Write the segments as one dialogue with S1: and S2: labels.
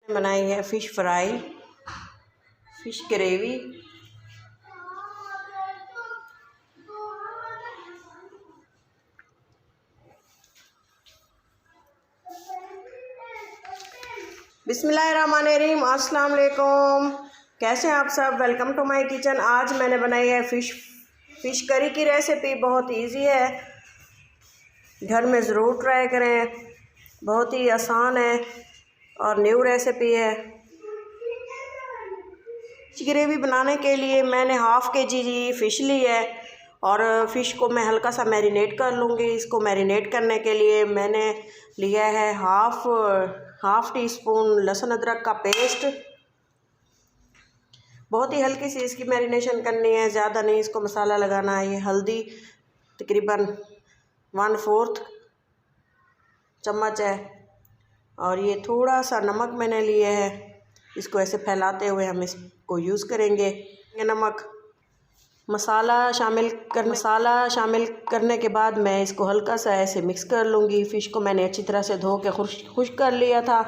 S1: बनाई है fish fry, fish gravy. बिस्मिल्लाहिर्रहमानिर्रहीम, अस्सलाम वालेकुम। कैसे हैं आप सब? Welcome to my kitchen. आज मैंने बनाई है फ़िश करी की रेसिपी। बहुत इजी है, घर में ज़रूर ट्राई करें। बहुत ही आसान है और न्यू रेसिपी है। फ़िश ग्रेवी बनाने के लिए मैंने हाफ़ KG फ़िश ली है और फ़िश को मैं हल्का सा मैरिनेट कर लूँगी। इसको मैरिनेट करने के लिए मैंने लिया है हाफ़ टी स्पून लहसुन अदरक का पेस्ट। बहुत ही हल्की सी इसकी मैरिनेशन करनी है, ज़्यादा नहीं इसको मसाला लगाना है। ये हल्दी तकरीबन 1/4 चम्मच है और ये थोड़ा सा नमक मैंने लिया है। इसको ऐसे फैलाते हुए हम इसको यूज़ करेंगे। ये नमक मसाला शामिल करने के बाद मैं इसको हल्का सा ऐसे मिक्स कर लूँगी। फ़िश को मैंने अच्छी तरह से धो के खुश्क कर लिया था,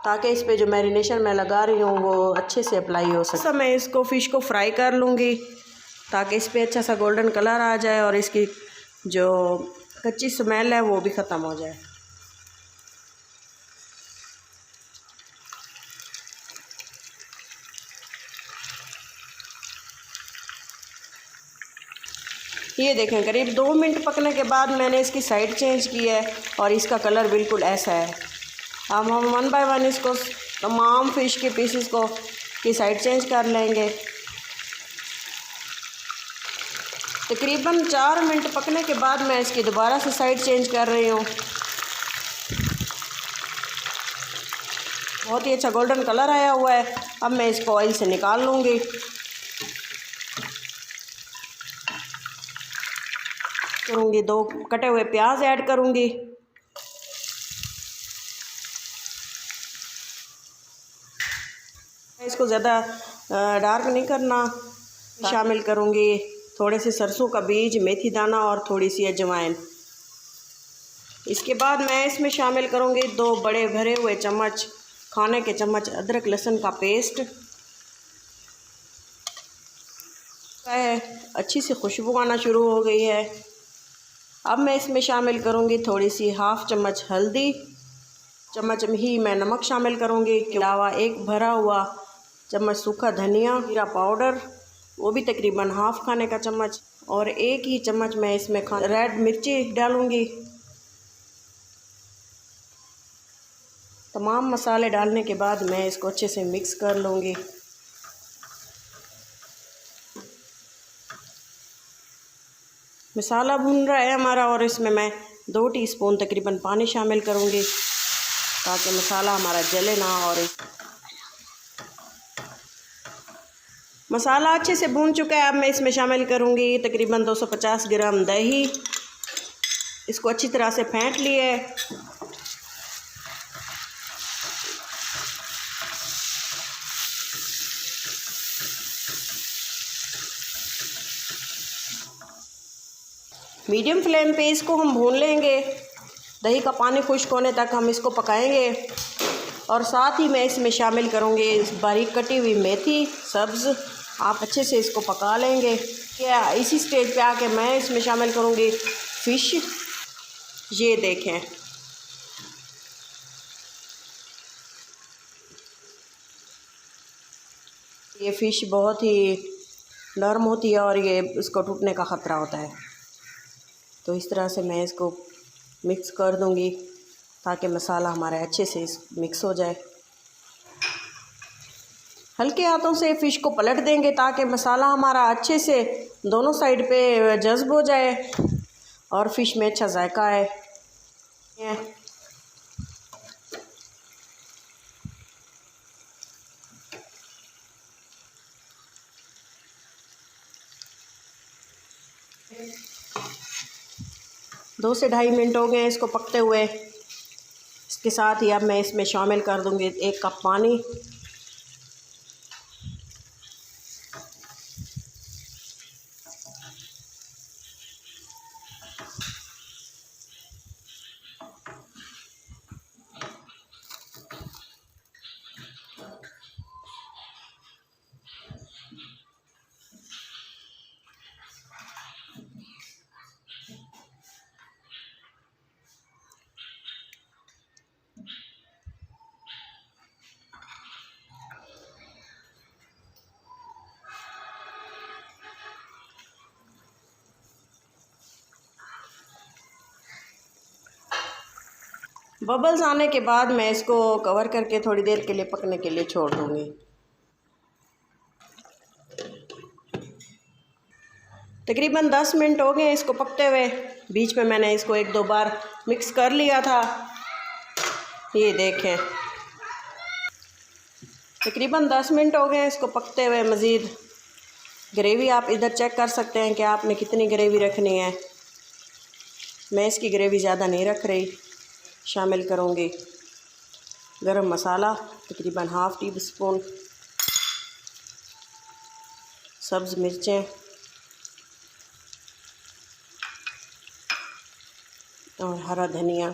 S1: ताकि इस पे जो मैरिनेशन मैं लगा रही हूँ वो अच्छे से अप्लाई हो सके। मैं इसको फ़िश को फ्राई कर लूँगी ताकि इस पे अच्छा सा गोल्डन कलर आ जाए और इसकी जो कच्ची स्मेल है वो भी ख़त्म हो जाए। ये देखें, करीब 2 मिनट पकने के बाद मैंने इसकी साइड चेंज की है और इसका कलर बिल्कुल ऐसा है। अब हम 1 बाय 1 इसको तमाम फ़िश के पीसेस को की साइड चेंज कर लेंगे। तकरीबन 4 मिनट पकने के बाद मैं इसकी दोबारा से साइड चेंज कर रही हूँ। बहुत ही अच्छा गोल्डन कलर आया हुआ है। अब मैं इसको ऑयल से निकाल लूँगी। करूँगी 2 कटे हुए प्याज ऐड करूँगी। इसको ज़्यादा डार्क नहीं करना। शामिल करूँगी थोड़े से सरसों का बीज, मेथी दाना और थोड़ी सी अजवाइन। इसके बाद मैं इसमें शामिल करूँगी 2 बड़े भरे हुए चम्मच खाने के चम्मच अदरक लहसुन का पेस्ट है। अच्छी सी खुशबू आना शुरू हो गई है। अब मैं इसमें शामिल करूँगी थोड़ी सी हाफ़ चम्मच हल्दी, चम्मच ही मैं नमक शामिल करूँगी। के अलावा 1 भरा हुआ चम्मच सूखा धनिया जीरा पाउडर, वो भी तकरीबन हाफ़ खाने का चम्मच, और 1 ही चम्मच मैं इसमें रेड मिर्ची डालूँगी। तमाम मसाले डालने के बाद मैं इसको अच्छे से मिक्स कर लूँगी। मसाला भून रहा है हमारा और इसमें मैं 2 टीस्पून तकरीबन पानी शामिल करूँगी ताकि मसाला हमारा जले ना। और मसाला अच्छे से भून चुका है। अब मैं इसमें शामिल करूँगी तकरीबन 250 ग्राम दही। इसको अच्छी तरह से फेंट लिए। मीडियम फ्लेम पे इसको हम भून लेंगे। दही का पानी खुश्क होने तक हम इसको पकाएंगे। और साथ ही मैं इसमें शामिल करूँगी बारीक कटी हुई मेथी सब्ज़। आप अच्छे से इसको पका लेंगे। क्या इसी स्टेज पे आके मैं इसमें शामिल करूँगी फ़िश। ये देखें, ये फ़िश बहुत ही नरम होती है और ये इसको टूटने का ख़तरा होता है। तो इस तरह से मैं इसको मिक्स कर दूँगी ताकि मसाला हमारा अच्छे से मिक्स हो जाए। हल्के हाथों से फ़िश को पलट देंगे ताकि मसाला हमारा अच्छे से दोनों साइड पे जज़्ब हो जाए और फ़िश में अच्छा जायका आए। दो से ढाई मिनट हो गए इसको पकते हुए। इसके साथ ही अब मैं इसमें शामिल कर दूँगी 1 कप पानी। बबल्स आने के बाद मैं इसको कवर करके थोड़ी देर के लिए पकने के लिए छोड़ दूँगी। तकरीबन 10 मिनट हो गए इसको पकते हुए। बीच में मैंने इसको 1-2 बार मिक्स कर लिया था। ये देखें, तकरीबन 10 मिनट हो गए इसको पकते हुए। मज़ीद ग्रेवी आप इधर चेक कर सकते हैं कि आपने कितनी ग्रेवी रखनी है। मैं इसकी ग्रेवी ज़्यादा नहीं रख रही। शामिल करूँगी गरम मसाला तकरीबन ½ टी स्पून, सब्ज़ मिर्चें और हरा धनिया।